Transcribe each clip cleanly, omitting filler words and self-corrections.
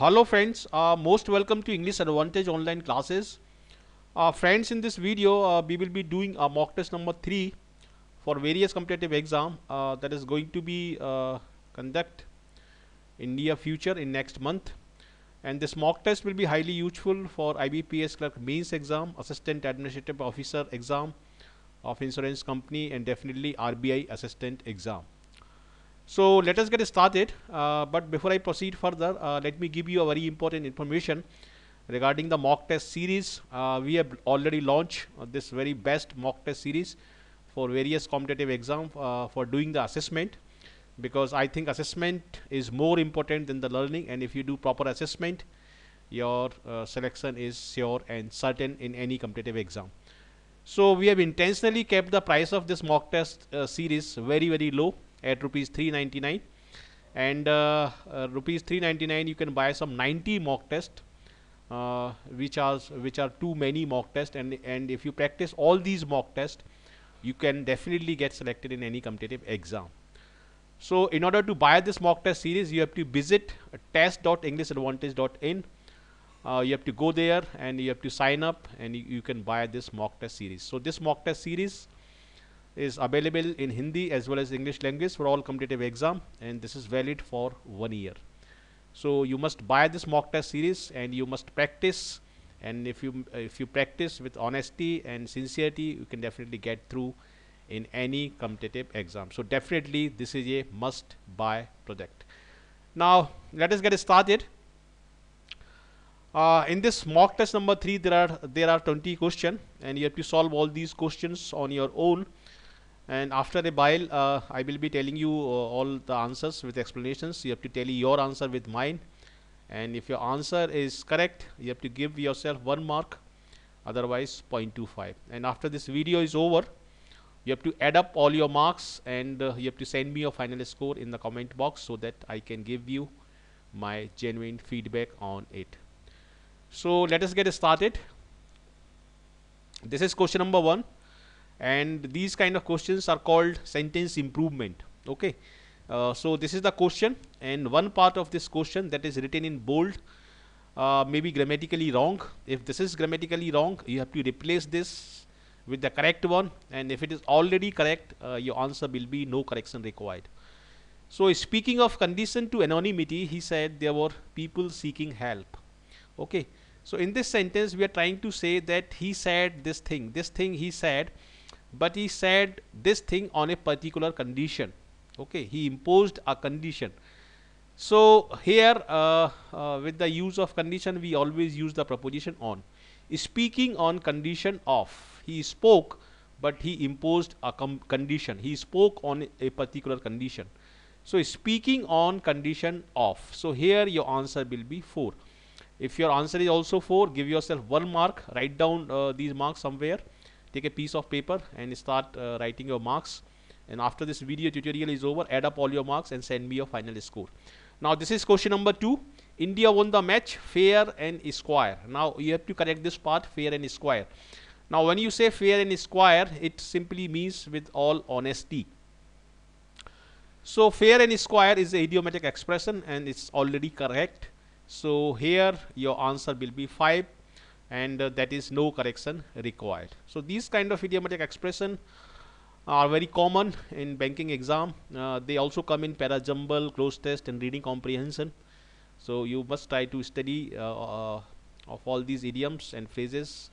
Hello friends, most welcome to English Advantage online classes. Friends, in this video we will be doing a mock test number 3 for various competitive exam that is going to be conduct in near future in next month, and this mock test will be highly useful for IBPS clerk mains exam, assistant administrative officer exam of insurance company, and definitely RBI assistant exam. So let us get started, but before I proceed further, let me give you a very important information regarding the mock test series. We have already launched this very best mock test series for various competitive exam for doing the assessment, because I think assessment is more important than the learning, and if you do proper assessment, your selection is sure and certain in any competitive exam. So we have intentionally kept the price of this mock test series very low at rupees 399, and rupees 399 you can buy some 90 mock test, which are too many mock test, and if you practice all these mock test, you can definitely get selected in any competitive exam. So in order to buy this mock test series, you have to visit test.englissadvantage.in. You have to go there and you have to sign up, and you can buy this mock test series. So this mock test series is available in Hindi as well as English language for all competitive exam, and this is valid for 1 year. So you must buy this mock test series and you must practice, and if you practice with honesty and sincerity, you can definitely get through in any competitive exam. So definitely this is a must buy product. Now let us get started. In this mock test number 3, there are 20 questions, and you have to solve all these questions on your own. And after a while, I will be telling you all the answers with explanations. You have to tally your answer with mine, and if your answer is correct, you have to give yourself 1 mark, otherwise 0.25. And after this video is over, you have to add up all your marks, and you have to send me your final score in the comment box so that I can give you my genuine feedback on it. So let us get started. This is question number 1, and these kind of questions are called sentence improvement. Okay, so this is the question, and one part of this question that is written in bold may be grammatically wrong. If this is grammatically wrong, you have to replace this with the correct one, and if it is already correct, your answer will be no correction required. So speaking of condition to anonymity, he said there were people seeking help. Okay, so in this sentence we are trying to say that he said this thing he said, but he said this thing on a particular condition. Okay, he imposed a condition. So here with the use of condition, we always use the preposition on. Speaking on condition of, he spoke but he imposed a condition. He spoke on a particular condition. So speaking on condition of, so here your answer will be 4. If your answer is also 4, give yourself 1 mark. Write down these marks somewhere. Take a piece of paper and start writing your marks, and after this video tutorial is over, add up all your marks and send me your final score. Now this is question number 2. India won the match fair and square. Now you have to correct this part, fair and square. Now when you say fair and square, it simply means with all honesty. So fair and square is the idiomatic expression, and it's already correct. So here your answer will be 5, and that is no correction required. So these kind of idiomatic expression are very common in banking exam. They also come in para-jumble, close test, and reading comprehension. So you must try to study of all these idioms and phrases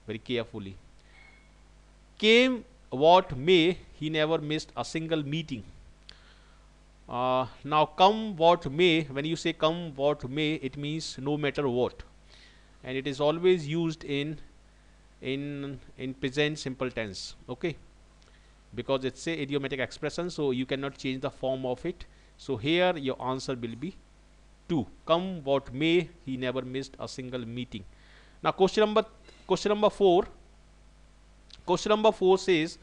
very carefully. Came what may, he never missed a single meeting. Now come what may, when you say come what may, it means no matter what, and it is always used in present simple tense. Okay, because it's a idiomatic expression, so you cannot change the form of it. So here your answer will be 2. Come what may, he never missed a single meeting. Now question number 4. Question number 4 says,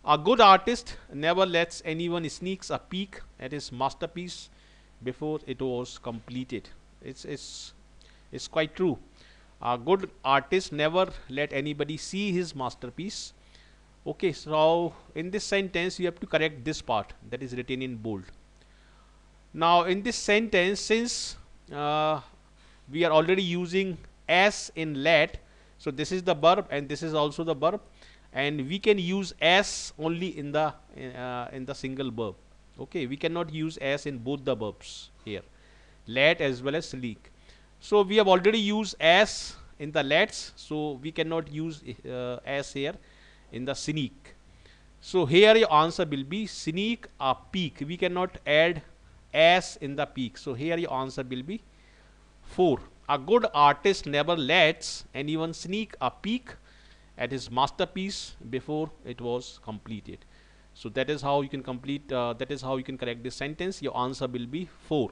a good artist never lets anyone sneaks a peek at his masterpiece before it was completed. It's quite true. A good artist never let anybody see his masterpiece. Okay, so in this sentence you have to correct this part that is written in bold. Now in this sentence, since we are already using as in let. So this is the verb and this is also the verb, and we can use as only in the single verb. Okay, we cannot use as in both the verbs here, let as well as sleek. So we have already used as in the lets, so we cannot use as here in the sneak. So here your answer will be sneak a peek. We cannot add as in the peek. So here your answer will be 4. A good artist never lets anyone sneak a peek at his masterpiece before it was completed. So that is how you can complete, that is how you can correct this sentence. Your answer will be 4.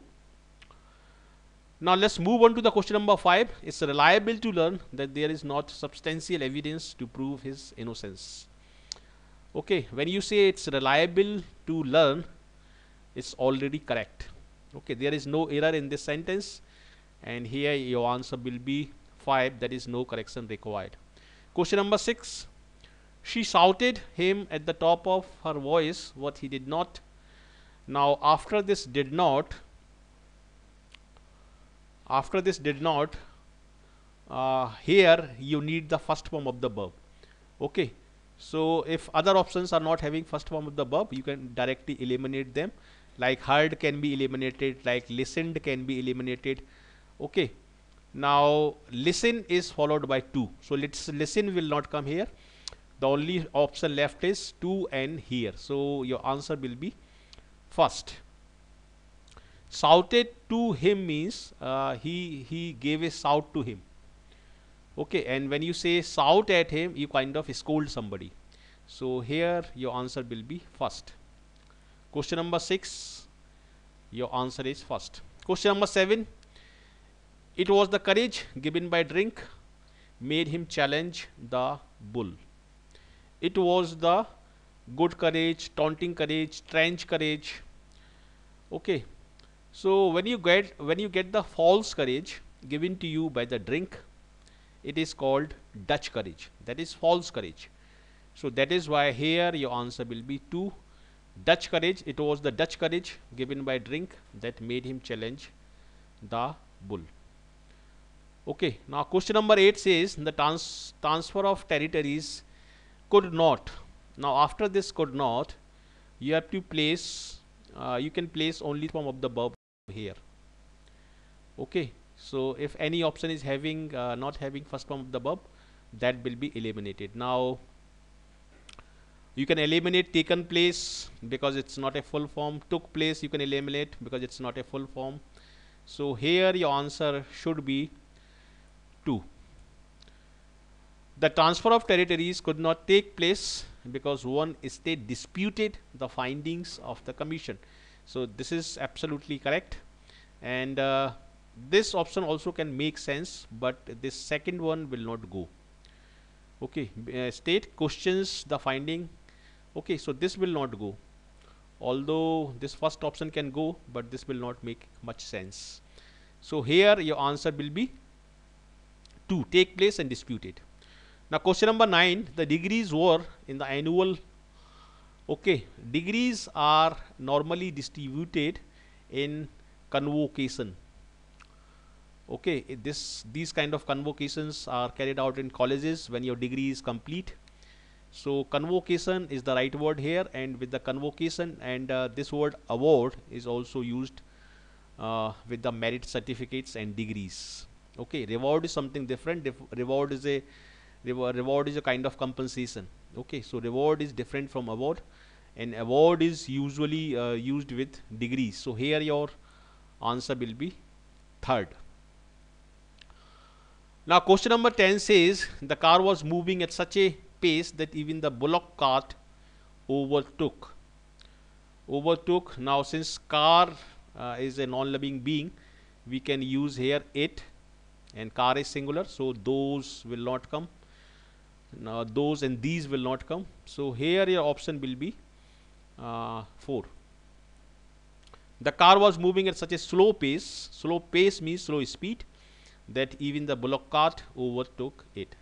Now let's move on to the question number 5. It's reliable to learn that there is not substantial evidence to prove his innocence. Okay, when you say it's reliable to learn, it's already correct. Okay, there is no error in this sentence, and here your answer will be 5, that is no correction required. Question number 6. She shouted him at the top of her voice what he did not. Now after this did not, here you need the first form of the verb. Okay, so if other options are not having first form of the verb, you can directly eliminate them. Like heard can be eliminated, like listened can be eliminated. Okay, now listen is followed by to, so let's listen will not come here. The only option left is to and here, so your answer will be first. Shouted to him means he gave a shout to him. Okay, and when you say shout at him, you kind of scold somebody. So here your answer will be first. Question number 6, your answer is first. Question number 7. It was the courage given by drink made him challenge the bull. It was the good courage, taunting courage, trench courage. Okay, so when you get the false courage given to you by the drink, it is called Dutch courage. That is false courage. So that is why here your answer will be 2. Dutch courage. It was the Dutch courage given by drink that made him challenge the bull. Okay, now question number 8 says the transfer of territories could not. Now after this could not, you have to place, you can place only form of the verb here. Okay, so if any option is having not having first form of the verb, that will be eliminated. Now you can eliminate taken place because it's not a full form. Took place you can eliminate because it's not a full form. So here your answer should be 2. The transfer of territories could not take place because one state disputed the findings of the commission. So this is absolutely correct, and this option also can make sense, but this second one will not go. Okay, state questions the finding. Okay, so this will not go, although this first option can go, but this will not make much sense. So here your answer will be 2, take place and disputed. Now question number 9, the degrees were in the annual. Okay, degrees are normally distributed in convocation. Okay, these kind of convocations are carried out in colleges when your degree is complete. So convocation is the right word here, and with the convocation and this word award is also used with the merit certificates and degrees. Okay, reward is something different. Reward is a kind of compensation. Okay, so reward is different from award, and award is usually used with degrees. So here your answer will be 3rd. Now question number 10 says the car was moving at such a pace that even the bullock cart overtook. Now since car is a non-living being, we can use here it, and car is singular, so those will not come. Now those and these will not come. So here your option will be 4. The car was moving at such a slow pace. Slow pace means slow speed, that even the bullock cart overtook it.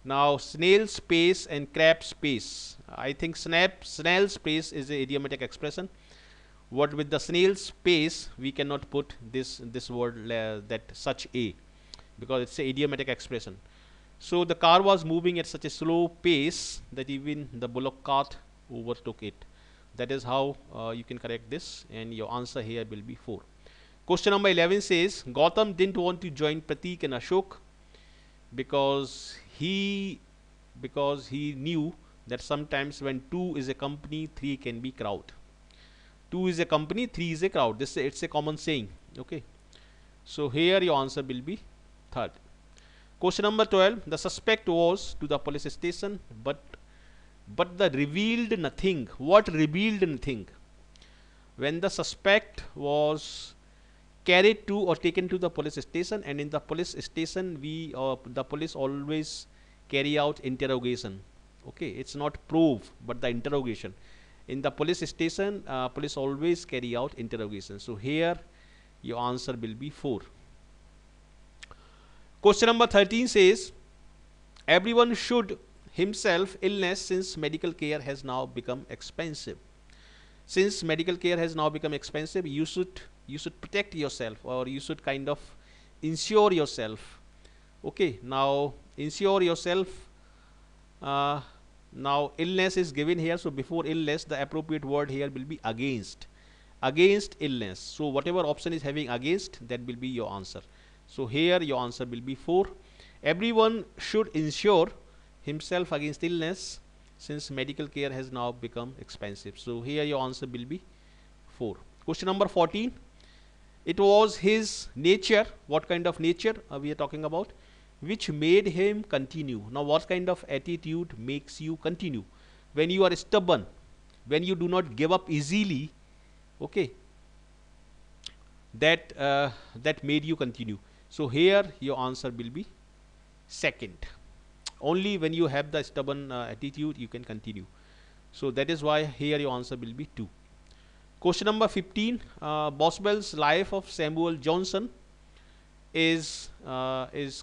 Now snail's pace and crab's pace. I think snail's pace is a idiomatic expression. What with the snail's pace we cannot put this word that such a. because it's a idiomatic expression. So the car was moving at such a slow pace that even the bullock cart overtook it. That is how you can correct this, and your answer here will be 4. Question number 11 says Gautam didn't want to join Pratik and Ashok because he knew that sometimes when two is a company, three can be crowd. Two is a company, three is a crowd. This it's a common saying. Okay. So here your answer will be 3rd. Question number 12. The suspect was to the police station, but the revealed nothing. What revealed nothing? When the suspect was carried to or taken to the police station, and in the police station the police always carry out interrogation. Okay, it's not proof but the interrogation. In the police station, police always carry out interrogation. So here your answer will be 4. Question number 13 says everyone should himself illness since medical care has now become expensive. Since medical care has now become expensive, you should protect yourself, or you should kind of insure yourself. Okay, now insure yourself. Now illness is given here, so before illness the appropriate word here will be against illness. So whatever option is having against, that will be your answer. So here your answer will be 4. Everyone should insure himself against illness since medical care has now become expensive. So here your answer will be 4. Question number 14. It was his nature. What kind of nature we are talking about? Which made him continue. Now what kind of attitude makes you continue? When you are stubborn, when you do not give up easily, okay, that made you continue. So here your answer will be 2nd. Only when you have the stubborn attitude you can continue. So that is why here your answer will be 2. Question number 15. Boswell's life of Samuel Johnson is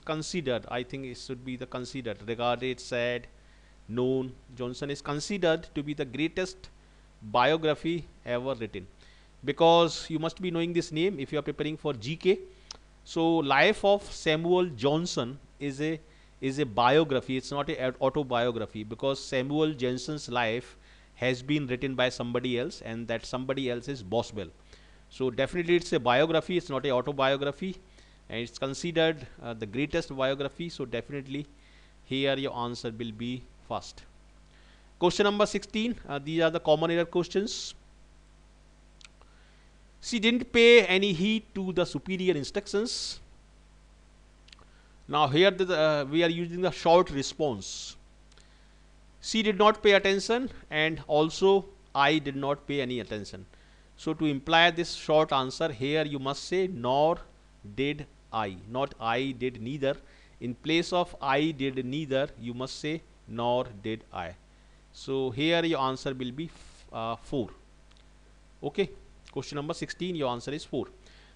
considered, I think it should be the considered, regarded, said, known. Johnson is considered to be the greatest biography ever written, because you must be knowing this name if you are preparing for GK. So life of Samuel Johnson is a biography. It's not an autobiography, because Samuel Johnson's life has been written by somebody else, and that somebody else is Boswell. So definitely it's a biography, it's not a autobiography, and it's considered the greatest biography. So definitely here your answer will be 1st. Question number 16. These are the common error questions. She didn't pay any heed to the superior instructions. Now here we are using the short response. She did not pay attention, and also I did not pay any attention. So to imply this short answer, here you must say nor did I, not I did neither. In place of I did neither, you must say nor did I. So here your answer will be 4. Okay. Question number 16, your answer is 4.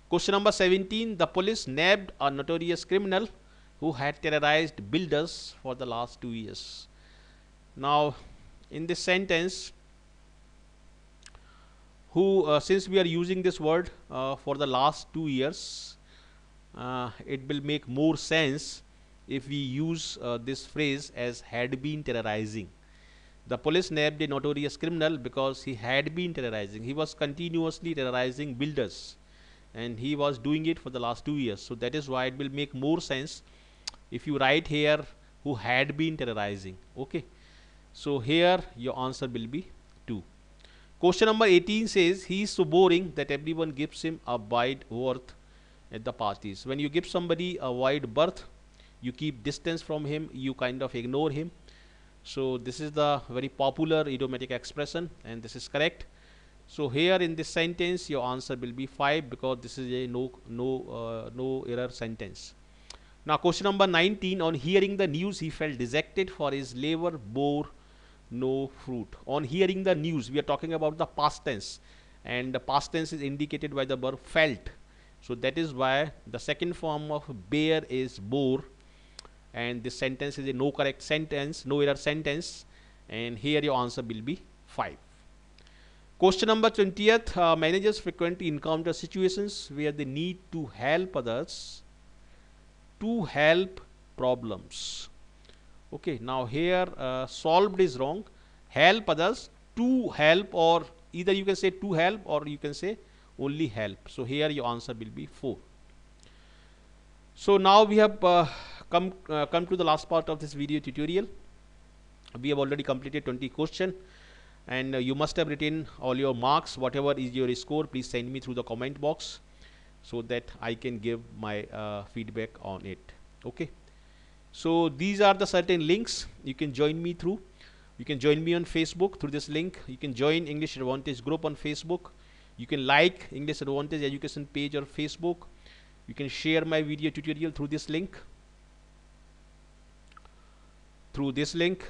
Question number 17. The police nabbed a notorious criminal who had terrorized builders for the last 2 years. Now in this sentence, since we are using this word for the last 2 years, it will make more sense if we use this phrase as had been terrorizing. The police nabbed a notorious criminal because he had been terrorizing. He was continuously terrorizing builders, and he was doing it for the last 2 years. So that is why it will make more sense if you write here who had been terrorizing. Okay. So here your answer will be 2. Question number 18 says he is so boring that everyone gives him a wide berth at the parties. When you give somebody a wide berth, you keep distance from him, you kind of ignore him. So this is the very popular idiomatic expression, and this is correct. So here in this sentence your answer will be 5, because this is a no error sentence. Now question number 19. On hearing the news he felt dejected, for his labor bore no fruit. On hearing the news, we are talking about the past tense, and the past tense is indicated by the verb felt. So that is why the second form of bear is bore, and this sentence is a no correct sentence, no error sentence, and here your answer will be 5. Question number 20th. Managers frequently encounter situations where they need to help others to help problems. Okay, now here solved is wrong. Help others, to help, or either you can say to help or you can say only help. So here your answer will be 4. So now we have come to the last part of this video tutorial. We have already completed 20 question, and you must have written all your marks. Whatever is your score, please send me through the comment box so that I can give my feedback on it. Okay, so these are the certain links you can join me through. You can join me on Facebook through this link. You can join English Advantage group on Facebook. You can like English Advantage education page on Facebook. You can share my video tutorial through this link.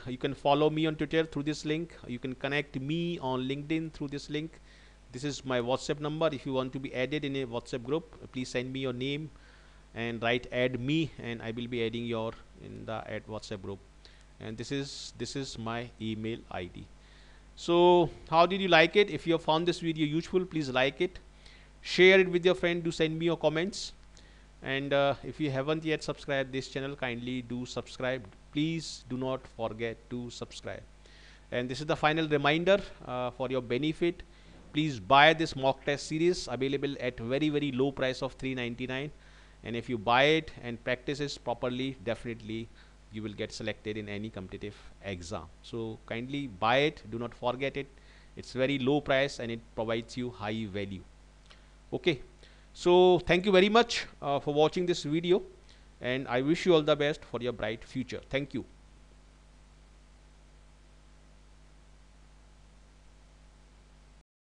You can follow me on Twitter through this link. You can connect me on LinkedIn through this link. This is my WhatsApp number. If you want to be added in a WhatsApp group, please send me your name and write add me, and I will be adding your in the add WhatsApp group. And this is my email ID. So how did you like it? If you have found this video useful, please like it, share it with your friend, do send me your comments, and if you haven't yet subscribed this channel, kindly do subscribe. Please do not forget to subscribe. And this is the final reminder for your benefit. Please buy this mock test series, available at very low price of $3.99, and if you buy it and practice it properly, definitely you will get selected in any competitive exam. So kindly buy it, do not forget it. It's very low price and it provides you high value. Okay, so thank you very much for watching this video, and I wish you all the best for your bright future. Thank you.